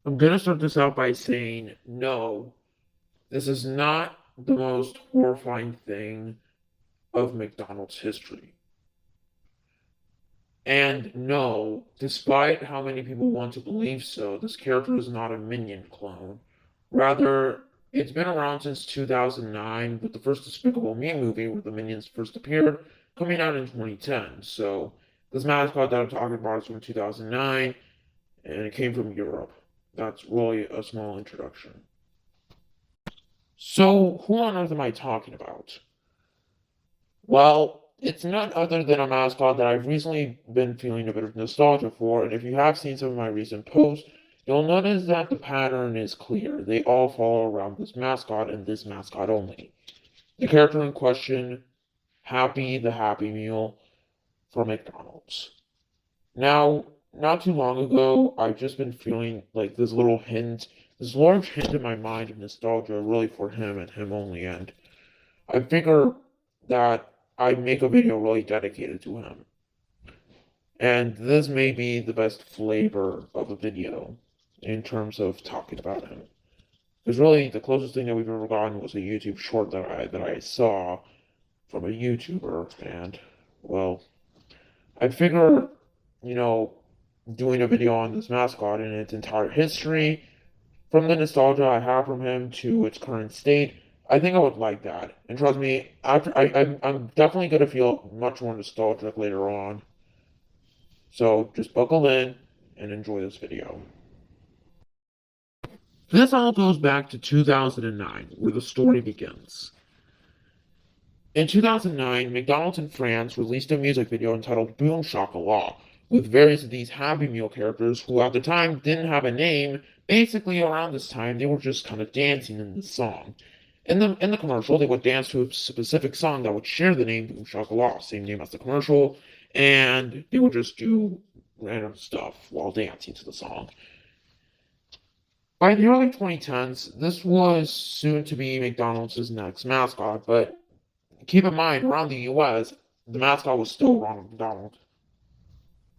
I'm gonna start this out by saying no, this is not the most horrifying thing of McDonald's history. And no, despite how many people want to believe so, this character is not a Minion clone. Rather, it's been around since 2009 with the first Despicable Me movie where the Minions first appeared, coming out in 2010. So, this mascot that I'm talking about is from 2009, and it came from Europe. That's really a small introduction. So, who on earth am I talking about? Well, it's none other than a mascot that I've recently been feeling a bit of nostalgia for, and if you have seen some of my recent posts, you'll notice that the pattern is clear. They all follow around this mascot and this mascot only. The character in question, Happy the Happy Meal from McDonald's. Now, not too long ago, I've just been feeling like this large hint in my mind of nostalgia really for him and him only, and I figure that I'd make a video really dedicated to him. And this may be the best flavor of a video in terms of talking about him. Because really, the closest thing that we've ever gotten was a YouTube short that I saw from a YouTuber, and well, I figure, you know, doing a video on this mascot and its entire history, from the nostalgia I have from him to its current state, I think I would like that. And trust me, I'm definitely gonna feel much more nostalgic later on. So just buckle in and enjoy this video. This all goes back to 2009, where the story begins. In 2009, McDonald's in France released a music video entitled Boom Chocolat, with various of these Happy Meal characters who at the time didn't have a name. Basically, around this time, they were just kind of dancing in the song. In the commercial, they would dance to a specific song that would share the name Boom Chocolat, same name as the commercial, and they would just do random stuff while dancing to the song. By the early 2010s, this was soon to be McDonald's next mascot, but keep in mind, around the US, the mascot was still Ronald McDonald.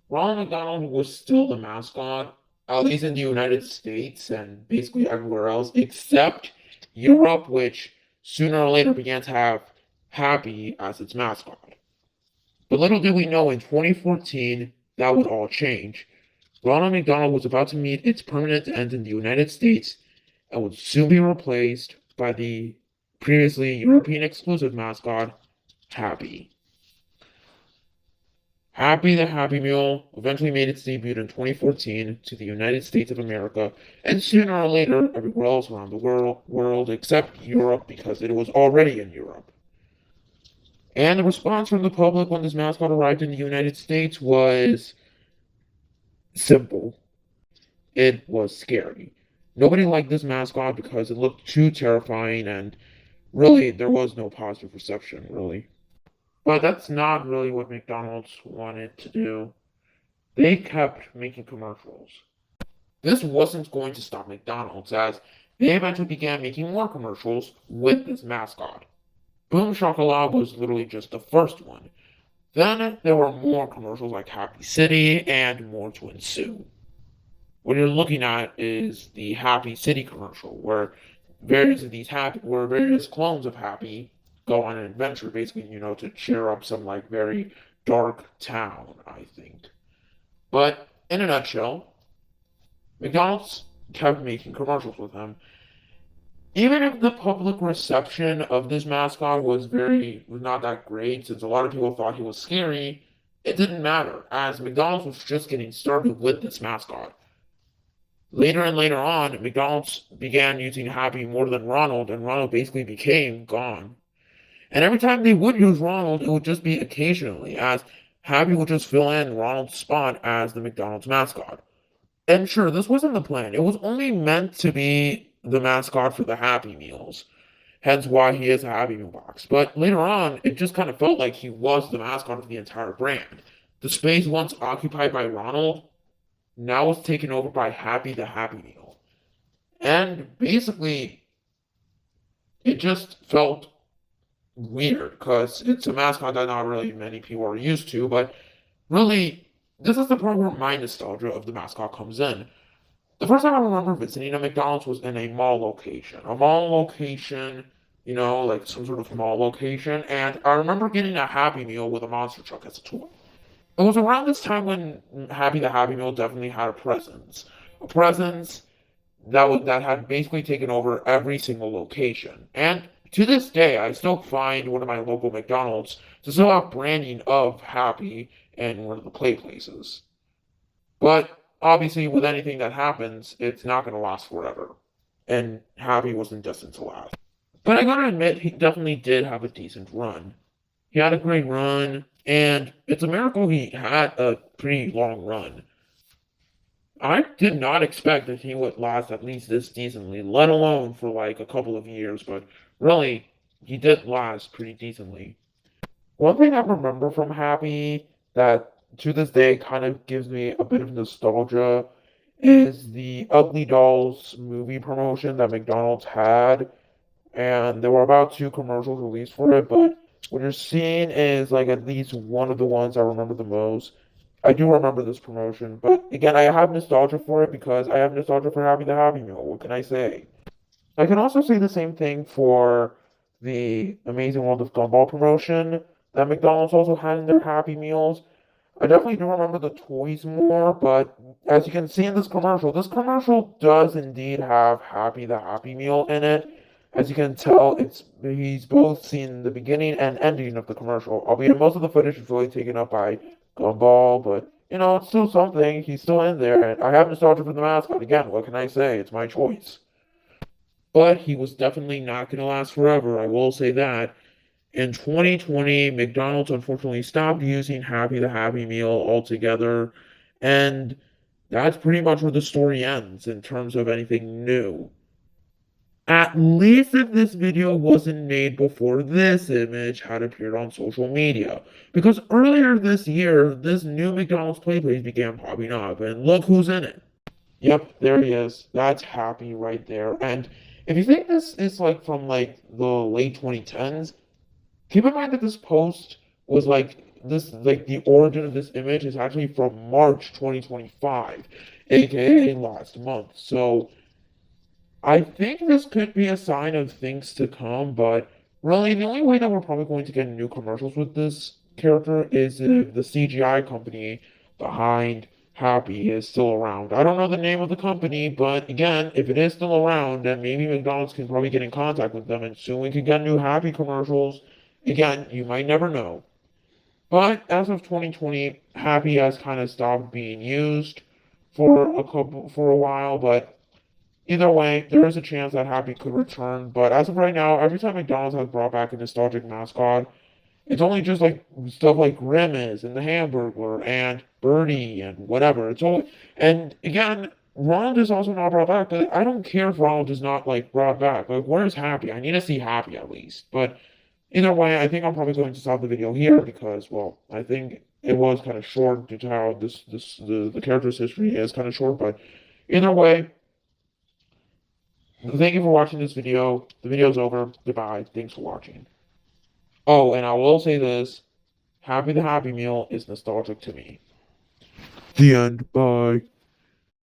Ronald McDonald was still the mascot, at least in the United States and basically everywhere else, except Europe, which sooner or later began to have Happy as its mascot. But little did we know in 2014 that would all change. Ronald McDonald was about to meet its permanent end in the United States and would soon be replaced by the previously European exclusive mascot, Happy. Happy the Happy Meal eventually made its debut in 2014 to the United States of America, and sooner or later everywhere else around the world except Europe because it was already in Europe. And the response from the public when this mascot arrived in the United States was simple. It was scary. Nobody liked this mascot because it looked too terrifying, and really there was no positive reception, really. But that's not really what McDonald's wanted to do. They kept making commercials. This wasn't going to stop McDonald's, as they eventually began making more commercials with this mascot. Boom Chocolat was literally just the first one. Then there were more commercials like Happy City and more to ensue. What you're looking at is the Happy City commercial, where various clones of Happy go on an adventure, basically, to cheer up some like very dark town, I think. But in a nutshell, McDonald's kept making commercials with him. Even if the public reception of this mascot was not that great, since a lot of people thought he was scary, it didn't matter, as McDonald's was just getting started with this mascot. Later and later on, McDonald's began using Happy more than Ronald, and Ronald basically became gone. And every time they would use Ronald, it would just be occasionally, as Happy would just fill in Ronald's spot as the McDonald's mascot. And sure, this wasn't the plan. It was only meant to be the mascot for the Happy Meals, hence why he is a Happy Meal box. But later on, it just kind of felt like he was the mascot of the entire brand. The space once occupied by Ronald now was taken over by Happy the Happy Meal. And basically, it just felt weird because it's a mascot that not really many people are used to, but really, this is the part where my nostalgia of the mascot comes in. The first time I remember visiting a McDonald's was in a mall location. A mall location, like some sort of mall location, and I remember getting a Happy Meal with a monster truck as a toy. It was around this time when Happy the Happy Meal definitely had a presence. A presence that had basically taken over every single location. And to this day, I still find one of my local McDonald's to still have branding of Happy in one of the play places. But obviously, with anything that happens, it's not going to last forever. And Happy wasn't destined to last. But I gotta admit, he definitely did have a decent run. He had a great run, and it's a miracle he had a pretty long run. I did not expect that he would last at least this decently, let alone for like a couple of years, but really, he did last pretty decently. One thing I remember from Happy that to this day kind of gives me a bit of nostalgia is the Ugly Dolls movie promotion that McDonald's had, and there were about two commercials released for it, but what you're seeing is like at least one of the ones I remember the most. I do remember this promotion, but again, I have nostalgia for it because I have nostalgia for Happy the Happy Meal. What can I say? I can also say the same thing for the Amazing World of Gumball promotion that McDonald's also had in their Happy Meals. I definitely do remember the toys more, but as you can see in this commercial does indeed have Happy the Happy Meal in it. As you can tell, he's both seen the beginning and ending of the commercial, albeit most of the footage is really taken up by Gumball, but it's still something. He's still in there, and I have nostalgia for the mascot. Again, what can I say? It's my choice. But he was definitely not going to last forever, I will say that. In 2020, McDonald's unfortunately stopped using Happy the Happy Meal altogether, and that's pretty much where the story ends in terms of anything new. At least if this video wasn't made before this image had appeared on social media. Because earlier this year, this new McDonald's play place began popping up, and look who's in it. Yep, there he is. That's Happy right there. And if you think this is like from like the late 2010s, keep in mind that this post was like the origin of this image is actually from March 2025, aka last month. So I think this could be a sign of things to come, but really the only way that we're probably going to get new commercials with this character is if the CGI company behind Happy is still around. I don't know the name of the company, but again, if it is still around, then maybe McDonald's can probably get in contact with them and soon we can get new Happy commercials. Again, you might never know. But as of 2020, Happy has kind of stopped being used for a while, but either way, there is a chance that Happy could return, but as of right now, every time McDonald's has brought back a nostalgic mascot, it's only just like stuff like Grimace and the Hamburglar and Birdie and whatever. And again, Ronald is also not brought back, but I don't care if Ronald is not like brought back. Like, where's Happy? I need to see Happy at least. But either way, I think I'm probably going to stop the video here because, well, I think it was kind of short due to how the character's history is kind of short. But either way, thank you for watching this video. The video's over. Goodbye. Thanks for watching. Oh, and I will say this. Happy the Happy Meal is nostalgic to me. The end. Bye.